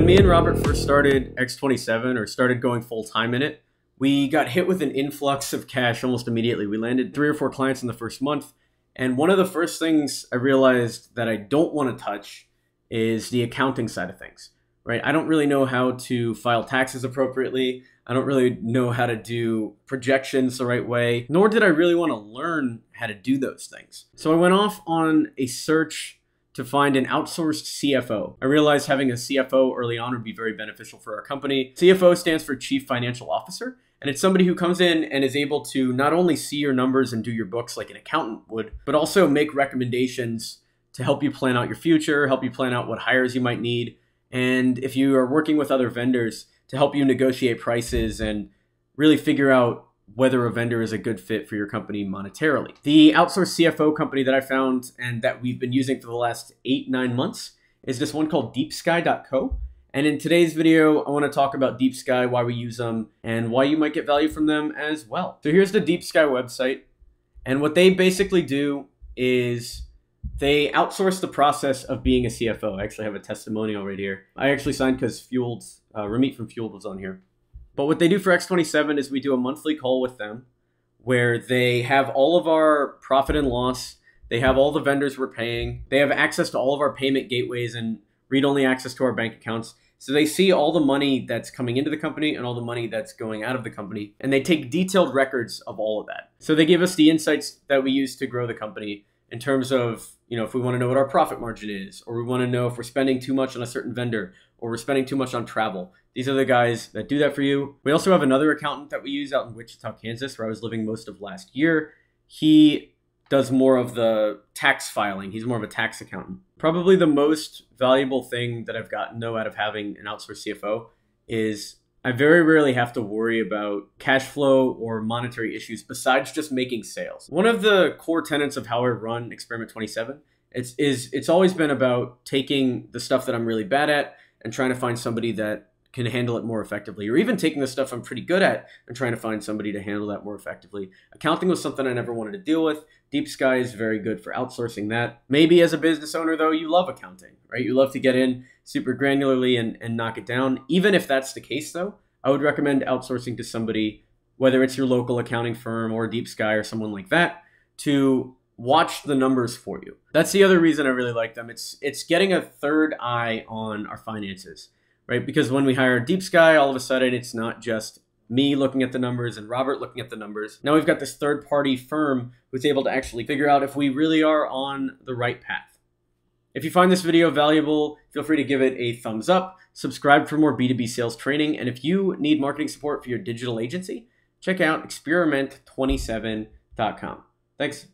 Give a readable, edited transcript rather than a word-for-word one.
When me and Robert first started X27 or started going full time in it, we got hit with an influx of cash almost immediately. We landed 3 or 4 clients in the first month. And one of the first things I realized that I don't want to touch is the accounting side of things, right? I don't really know how to file taxes appropriately. I don't really know how to do projections the right way, nor did I really want to learn how to do those things. So I went off on a search to find an outsourced CFO. I realized having a CFO early on would be very beneficial for our company. CFO stands for Chief Financial Officer, and it's somebody who comes in and is able to not only see your numbers and do your books like an accountant would, but also make recommendations to help you plan out your future, help you plan out what hires you might need, and if you are working with other vendors, to help you negotiate prices and really figure out whether a vendor is a good fit for your company monetarily. The outsourced CFO company that I found and that we've been using for the last 8-9 months is this one called DeepSky.co. And in today's video, I want to talk about DeepSky, why we use them, and why you might get value from them as well. So here's the DeepSky website. And what they basically do is they outsource the process of being a CFO. I actually have a testimonial right here. I actually signed because Ramit from Fueled was on here. But what they do for X27 is we do a monthly call with them where they have all of our profit and loss. They have all the vendors we're paying. They have access to all of our payment gateways and read-only access to our bank accounts. So they see all the money that's coming into the company and all the money that's going out of the company. And they take detailed records of all of that. So they give us the insights that we use to grow the company in terms of, if we want to know what our profit margin is, or we want to know if we're spending too much on a certain vendor, or we're spending too much on travel. These are the guys that do that for you. We also have another accountant that we use out in Wichita, Kansas, where I was living most of last year. He does more of the tax filing. He's more of a tax accountant. Probably the most valuable thing that I've gotten, though, out of having an outsourced CFO is I very rarely have to worry about cash flow or monetary issues besides just making sales. One of the core tenets of how I run Experiment 27 it's always been about taking the stuff that I'm really bad at and trying to find somebody that can handle it more effectively, or even taking the stuff I'm pretty good at and trying to find somebody to handle that more effectively. Accounting was something I never wanted to deal with. DeepSky is very good for outsourcing that. Maybe as a business owner, though, you love accounting, right? You love to get in super granularly and knock it down. Even if that's the case, though, I would recommend outsourcing to somebody, whether it's your local accounting firm or DeepSky or someone like that, to watch the numbers for you. That's the other reason I really like them. It's getting a third eye on our finances, right? Because when we hire DeepSky, all of a sudden it's not just me looking at the numbers and Robert looking at the numbers. Now we've got this third-party firm who's able to actually figure out if we really are on the right path. If you find this video valuable, feel free to give it a thumbs up, subscribe for more B2B sales training, and if you need marketing support for your digital agency, check out experiment27.com. Thanks.